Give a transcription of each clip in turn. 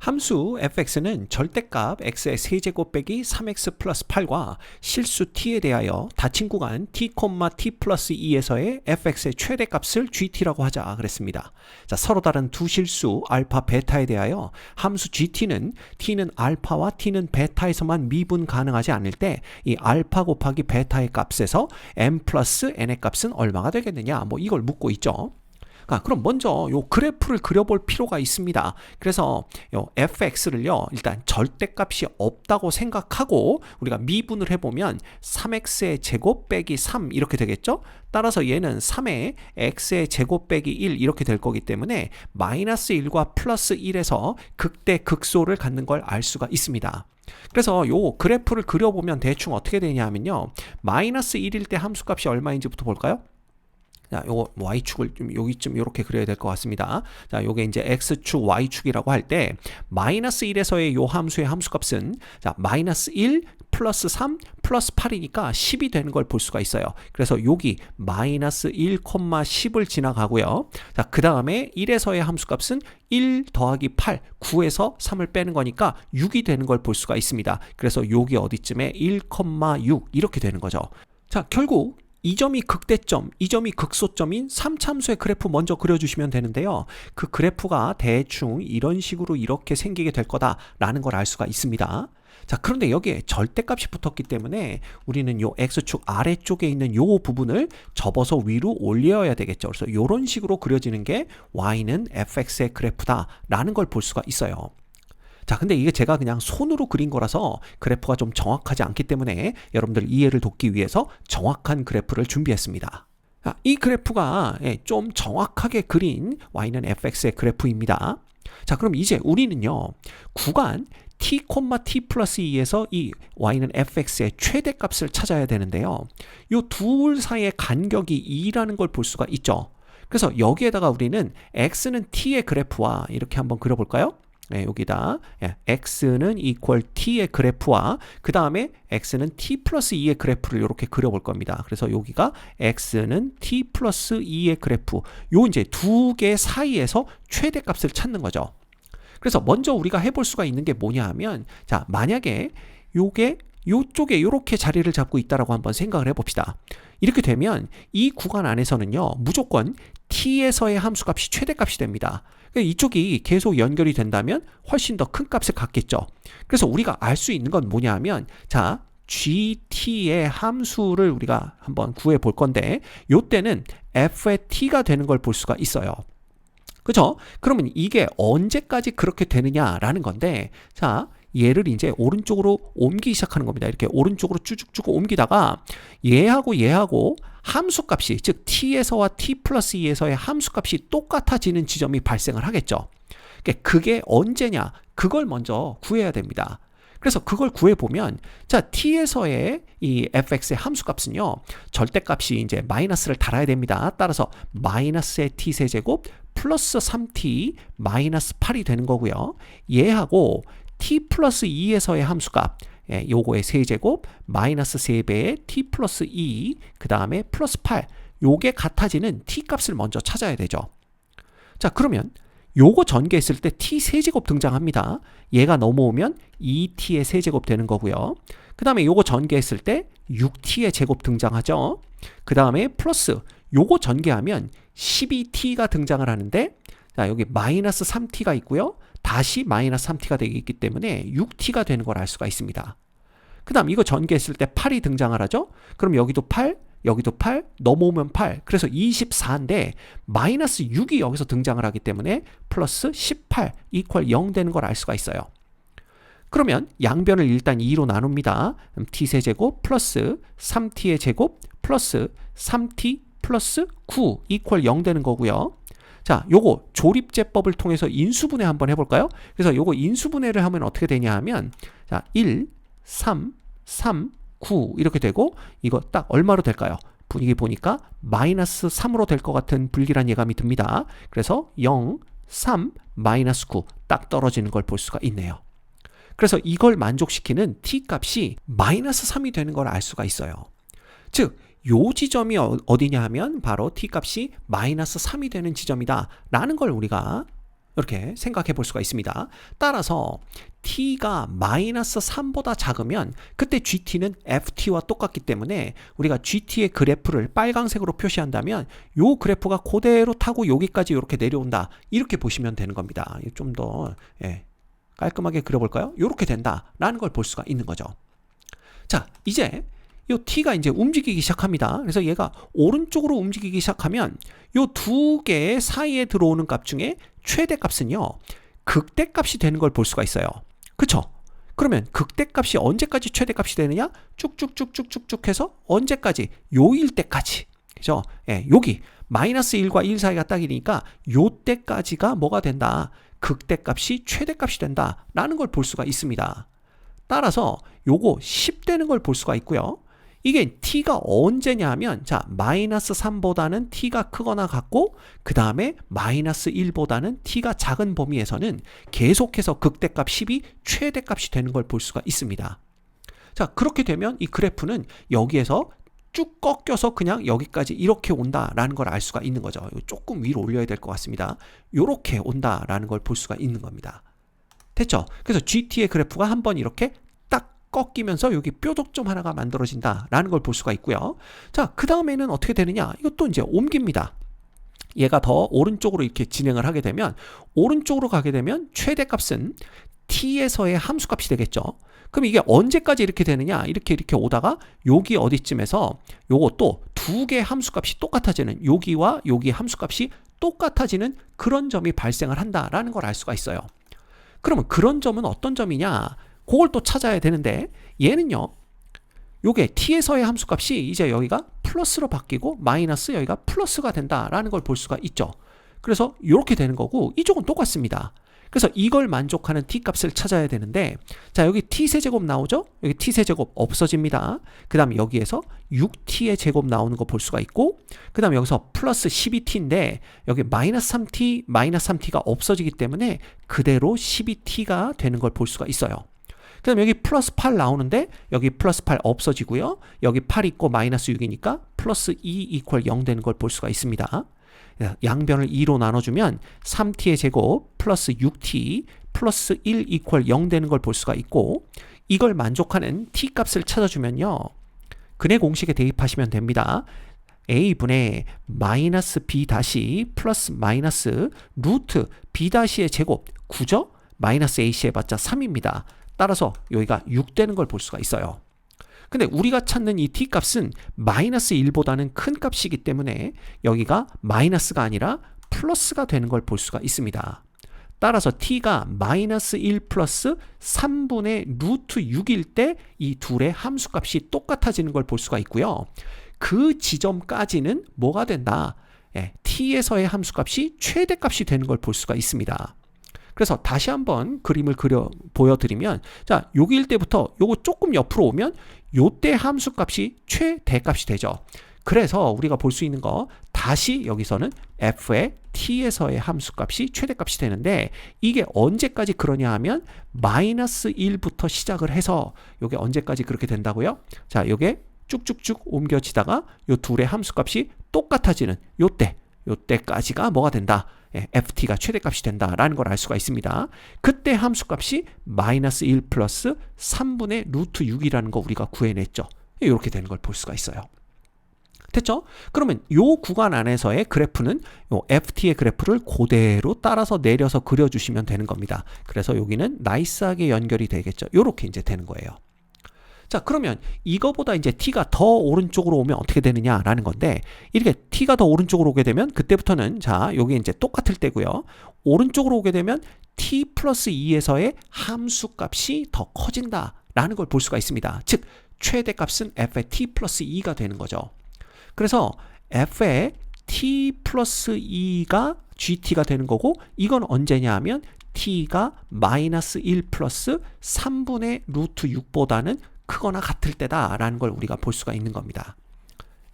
함수 fx는 절대값 x의 세제곱 빼기 3x 플러스 8과 실수 t에 대하여 닫힌 구간 t, t 플러스 2에서의 fx의 최대값을 gt라고 하자 그랬습니다. 자, 서로 다른 두 실수 알파, 베타에 대하여 함수 gt는 t는 알파와 t는 베타에서만 미분 가능하지 않을 때 이 알파 곱하기 베타의 값에서 m 플러스 n의 값은 얼마가 되겠느냐, 뭐 이걸 묻고 있죠. 그럼 먼저 요 그래프를 그려볼 필요가 있습니다. 그래서 요 fx를요 일단 절대값이 없다고 생각하고 우리가 미분을 해보면 3x의 제곱 빼기 3 이렇게 되겠죠. 따라서 얘는 3의 x의 제곱 빼기 1 이렇게 될 거기 때문에 마이너스 1과 플러스 1에서 극대 극소를 갖는 걸 알 수가 있습니다. 그래서 요 그래프를 그려보면 대충 어떻게 되냐 하면요, 마이너스 1일 때 함수값이 얼마인지부터 볼까요? 자, 요거 y축을 좀 여기쯤 이렇게 그려야 될 것 같습니다. 자, 요게 이제 x축, y축이라고 할 때 마이너스 1에서의 요 함수의 함수값은 자, 마이너스 1 플러스 3 플러스 8이니까 10이 되는 걸 볼 수가 있어요. 그래서 여기 마이너스 1, 10을 지나가고요. 자, 그 다음에 1에서의 함수값은 1 더하기 8, 9에서 3을 빼는 거니까 6이 되는 걸 볼 수가 있습니다. 그래서 여기 어디쯤에 1,6 이렇게 되는 거죠. 자, 결국 이 점이 극대점, 이 점이 극소점인 3참수의 그래프 먼저 그려주시면 되는데요. 그 그래프가 대충 이런 식으로 이렇게 생기게 될 거다라는 걸 알 수가 있습니다. 자, 그런데 여기에 절대값이 붙었기 때문에 우리는 요 x축 아래쪽에 있는 요 부분을 접어서 위로 올려야 되겠죠. 그래서 이런 식으로 그려지는 게 y는 fx의 그래프다라는 걸 볼 수가 있어요. 자, 근데 이게 제가 그냥 손으로 그린 거라서 그래프가 좀 정확하지 않기 때문에 여러분들 이해를 돕기 위해서 정확한 그래프를 준비했습니다. 자, 이 그래프가 좀 정확하게 그린 y는 fx의 그래프입니다. 자, 그럼 이제 우리는요, 구간 t, t 플러스 2에서 이 y는 fx의 최대값을 찾아야 되는데요. 이 둘 사이의 간격이 2라는 걸 볼 수가 있죠. 그래서 여기에다가 우리는 x는 t의 그래프와 이렇게 한번 그려볼까요? 네, 여기다 x는 equal t의 그래프와 그 다음에 x는 t 플러스 2의 그래프를 이렇게 그려볼 겁니다. 그래서 여기가 x는 t 플러스 2의 그래프, 요 이제 두 개 사이에서 최대값을 찾는 거죠. 그래서 먼저 우리가 해볼 수가 있는 게 뭐냐 하면, 자, 만약에 요게 요쪽에 이렇게 자리를 잡고 있다라고 한번 생각을 해봅시다. 이렇게 되면 이 구간 안에서는요, 무조건 t에서의 함수값이 최대값이 됩니다. 이쪽이 계속 연결이 된다면 훨씬 더 큰 값을 갖겠죠. 그래서 우리가 알 수 있는 건 뭐냐 하면, 자, gt의 함수를 우리가 한번 구해 볼 건데, 요때는 f의 t가 되는 걸 볼 수가 있어요. 그죠? 그러면 이게 언제까지 그렇게 되느냐라는 건데, 자, 얘를 이제 오른쪽으로 옮기기 시작하는 겁니다. 이렇게 오른쪽으로 쭉쭉쭉 옮기다가 얘하고 함수값이, 즉 t에서와 t 플러스 2에서의 함수값이 똑같아지는 지점이 발생을 하겠죠. 그게 언제냐, 그걸 먼저 구해야 됩니다. 그래서 그걸 구해보면, 자, t에서의 이 fx의 함수값은요, 절대값이 이제 마이너스를 달아야 됩니다. 따라서 마이너스의 t 세제곱 플러스 3t 마이너스 8이 되는 거고요. 얘하고 t 플러스 2에서의 함수값, 요거의 세제곱 마이너스 3배의 t 플러스 2, 그 다음에 플러스 8, 요게 같아지는 t 값을 먼저 찾아야 되죠. 자, 그러면 요거 전개했을 때 t 세제곱 등장합니다. 얘가 넘어오면 2t의 세제곱 되는 거고요. 그 다음에 요거 전개했을 때 6t의 제곱 등장하죠. 그 다음에 플러스 요거 전개하면 12t가 등장을 하는데, 자, 여기 마이너스 3t가 있고요. 다시 마이너스 3t가 되기 때문에 6t가 되는 걸 알 수가 있습니다. 그 다음 이거 전개했을 때 8이 등장을 하죠. 그럼 여기도 8, 여기도 8, 넘어오면 8. 그래서 24인데 마이너스 6이 여기서 등장을 하기 때문에 플러스 18 이퀄 0 되는 걸 알 수가 있어요. 그러면 양변을 일단 2로 나눕니다. 그럼 t세제곱 플러스 3t의 제곱 플러스 3t 플러스 9 이퀄 0 되는 거고요. 자, 요거 조립제법을 통해서 인수분해 한번 해볼까요? 그래서 요거 인수분해를 하면 어떻게 되냐 하면, 자, 1, 3, 3, 9 이렇게 되고, 이거 딱 얼마로 될까요? 분위기 보니까 마이너스 3으로 될 것 같은 불길한 예감이 듭니다. 그래서 0, 3, 마이너스 9 딱 떨어지는 걸 볼 수가 있네요. 그래서 이걸 만족시키는 t 값이 마이너스 3이 되는 걸 알 수가 있어요. 즉, 요 지점이 어디냐 하면 바로 t 값이 마이너스 3이 되는 지점이다 라는 걸 우리가 이렇게 생각해 볼 수가 있습니다. 따라서 t가 마이너스 3보다 작으면 그때 gt는 ft와 똑같기 때문에 우리가 gt의 그래프를 빨강색으로 표시한다면 요 그래프가 그대로 타고 여기까지 이렇게 내려온다. 이렇게 보시면 되는 겁니다. 좀 더 깔끔하게 그려볼까요? 이렇게 된다라는 걸 볼 수가 있는 거죠. 자, 이제 요 t가 이제 움직이기 시작합니다. 그래서 얘가 오른쪽으로 움직이기 시작하면 요 두 개 사이에 들어오는 값 중에 최대값은요 극대값이 되는 걸 볼 수가 있어요. 그쵸? 그러면 극대값이 언제까지 최대값이 되느냐? 쭉쭉쭉쭉쭉쭉 해서 언제까지? 요일 때까지. 그죠? 여기 마이너스 1과 1 사이가 딱이니까 요 때까지가 뭐가 된다? 극대값이 최대값이 된다라는 걸 볼 수가 있습니다. 따라서 요거 10 되는 걸 볼 수가 있고요. 이게 t가 언제냐 하면 자 마이너스 3보다는 t가 크거나 같고 그 다음에 마이너스 1보다는 t가 작은 범위에서는 계속해서 극대값 10이 최대값이 되는 걸 볼 수가 있습니다. 자 그렇게 되면 이 그래프는 여기에서 쭉 꺾여서 그냥 여기까지 이렇게 온다라는 걸 알 수가 있는 거죠. 조금 위로 올려야 될 것 같습니다. 이렇게 온다라는 걸 볼 수가 있는 겁니다. 됐죠? 그래서 GT의 그래프가 한번 이렇게 딱 꺾이면서 여기 뾰족점 하나가 만들어진다라는 걸 볼 수가 있고요. 자, 그 다음에는 어떻게 되느냐? 이것도 이제 옮깁니다. 얘가 더 오른쪽으로 이렇게 진행을 하게 되면 오른쪽으로 가게 되면 최대값은 t에서의 함수값이 되겠죠. 그럼 이게 언제까지 이렇게 되느냐? 이렇게 오다가 여기 어디쯤에서 요것도 두 개의 함수값이 똑같아지는 여기와 여기 함수값이 똑같아지는 그런 점이 발생을 한다라는 걸 알 수가 있어요. 그러면 그런 점은 어떤 점이냐? 그걸 또 찾아야 되는데 얘는요. 요게 t에서의 함수값이 이제 여기가 플러스로 바뀌고 마이너스 여기가 플러스가 된다라는 걸 볼 수가 있죠. 그래서 이렇게 되는 거고 이쪽은 똑같습니다. 그래서 이걸 만족하는 t값을 찾아야 되는데 자 여기 t세제곱 나오죠? 여기 t세제곱 없어집니다. 그 다음에 여기에서 6t의 제곱 나오는 거 볼 수가 있고 그 다음에 여기서 플러스 12t인데 여기 마이너스 3t, 마이너스 3t가 없어지기 때문에 그대로 12t가 되는 걸 볼 수가 있어요. 그 다음에 여기 플러스 8 나오는데 여기 플러스 8 없어지고요. 여기 8 있고 마이너스 6이니까 플러스 2 이퀄 0 되는 걸 볼 수가 있습니다. 양변을 2로 나눠주면 3t의 제곱 플러스 6t 플러스 1 이퀄 0 되는 걸 볼 수가 있고 이걸 만족하는 t값을 찾아주면요. 근의 공식에 대입하시면 됩니다. a분의 마이너스 b 다시 플러스 마이너스 루트 b 다시의 제곱 9죠? 마이너스 ac 해봤자 3입니다. 따라서 여기가 6 되는 걸 볼 수가 있어요. 근데 우리가 찾는 이 t값은 마이너스 1보다는 큰 값이기 때문에 여기가 마이너스가 아니라 플러스가 되는 걸 볼 수가 있습니다. 따라서 t가 마이너스 1 플러스 3분의 루트 6일 때 이 둘의 함수값이 똑같아지는 걸 볼 수가 있고요. 그 지점까지는 뭐가 된다? t에서의 함수값이 최대값이 되는 걸 볼 수가 있습니다. 그래서 다시 한번 그림을 보여드리면 자 여기일 때부터 요거 조금 옆으로 오면 요때 함수값이 최대값이 되죠. 그래서 우리가 볼 수 있는 거 다시 여기서는 f의 t에서의 함수값이 최대값이 되는데 이게 언제까지 그러냐 하면 마이너스 1부터 시작을 해서 요게 언제까지 그렇게 된다고요? 자 요게 쭉쭉쭉 옮겨지다가 요 둘의 함수값이 똑같아지는 요때까지가 뭐가 된다? ft가 최대값이 된다라는 걸 알 수가 있습니다. 그때 함수값이 마이너스 1 플러스 3분의 루트 6이라는 거 우리가 구해냈죠. 이렇게 되는 걸 볼 수가 있어요. 됐죠? 그러면 요 구간 안에서의 그래프는 요 ft의 그래프를 그대로 따라서 내려서 그려주시면 되는 겁니다. 그래서 여기는 나이스하게 연결이 되겠죠. 요렇게 이제 되는 거예요. 자 그러면 이거보다 이제 t가 더 오른쪽으로 오면 어떻게 되느냐라는 건데 이렇게 t가 더 오른쪽으로 오게 되면 그때부터는 자 여기 이제 똑같을 때고요. 오른쪽으로 오게 되면 t 플러스 2에서의 함수값이 더 커진다라는 걸 볼 수가 있습니다. 즉 최대값은 f의 t 플러스 2가 되는 거죠. 그래서 f의 t 플러스 2가 gt가 되는 거고 이건 언제냐 하면 t가 마이너스 1 플러스 3분의 루트 6보다는 크거나 같을 때다라는 걸 우리가 볼 수가 있는 겁니다.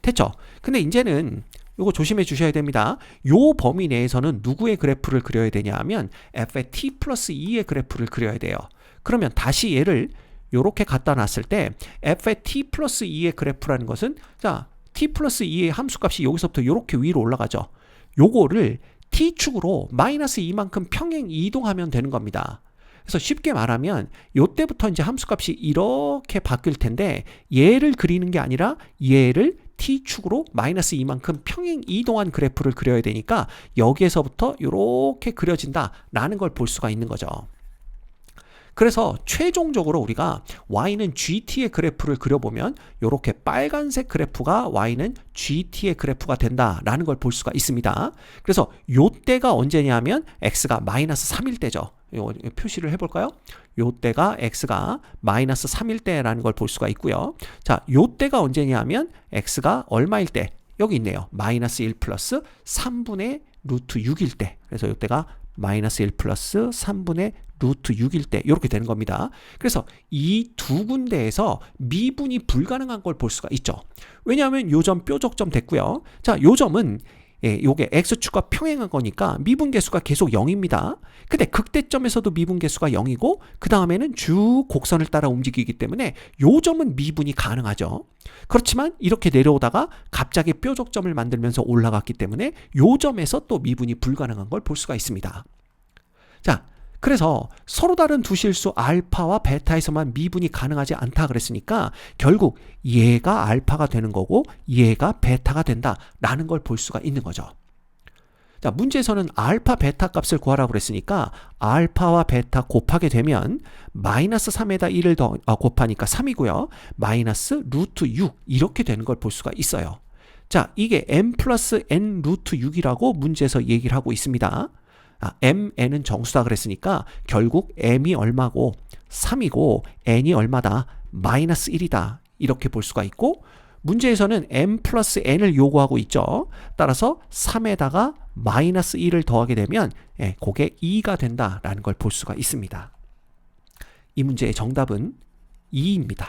됐죠? 근데 이제는 이거 조심해 주셔야 됩니다. 요 범위 내에서는 누구의 그래프를 그려야 되냐 하면 f의 t 플러스 2의 그래프를 그려야 돼요. 그러면 다시 얘를 요렇게 갖다 놨을 때 f의 t 플러스 2의 그래프라는 것은 자 t 플러스 2의 함수값이 여기서부터 요렇게 위로 올라가죠. 요거를 t축으로 마이너스 2만큼 평행 이동하면 되는 겁니다. 그래서 쉽게 말하면 이때부터 이제 함수값이 이렇게 바뀔 텐데 얘를 그리는 게 아니라 얘를 t축으로 마이너스 2만큼 평행 이동한 그래프를 그려야 되니까 여기에서부터 이렇게 그려진다라는 걸 볼 수가 있는 거죠. 그래서 최종적으로 우리가 y는 gt의 그래프를 그려보면 이렇게 빨간색 그래프가 y는 gt의 그래프가 된다라는 걸 볼 수가 있습니다. 그래서 요때가 언제냐면 x가 마이너스 3일 때죠. 요 표시를 해볼까요? 요때가 x가 마이너스 3일 때라는 걸 볼 수가 있고요. 자, 요때가 언제냐면 x가 얼마일 때? 여기 있네요. 마이너스 1 플러스 3분의 루트 6일 때. 그래서 요때가 마이너스 1 플러스 3분의 루트 6일 때 이렇게 되는 겁니다. 그래서 이 두 군데에서 미분이 불가능한 걸 볼 수가 있죠. 왜냐하면 요 점 뾰족점 됐고요. 자, 요 점은 요게 x축과 평행한 거니까 미분계수가 계속 0입니다. 근데 극대점에서도 미분계수가 0이고 그 다음에는 쭉 곡선을 따라 움직이기 때문에 요 점은 미분이 가능하죠. 그렇지만 이렇게 내려오다가 갑자기 뾰족점을 만들면서 올라갔기 때문에 요 점에서 또 미분이 불가능한 걸 볼 수가 있습니다. 자, 그래서 서로 다른 두 실수 알파와 베타에서만 미분이 가능하지 않다 그랬으니까 결국 얘가 알파가 되는 거고 얘가 베타가 된다라는 걸 볼 수가 있는 거죠. 자, 문제에서는 알파 베타 값을 구하라고 그랬으니까 알파와 베타 곱하게 되면 마이너스 3에다 1을 더 곱하니까 3이고요. 마이너스 루트 6 이렇게 되는 걸 볼 수가 있어요. 자, 이게 m 플러스 n 루트 6이라고 문제에서 얘기를 하고 있습니다. n은 정수다 그랬으니까 결국 m이 얼마고 3이고 n이 얼마다? 마이너스 1이다. 이렇게 볼 수가 있고 문제에서는 m 플러스 n을 요구하고 있죠. 따라서 3에다가 마이너스 1을 더하게 되면 그게 2가 된다라는 걸 볼 수가 있습니다. 이 문제의 정답은 2입니다.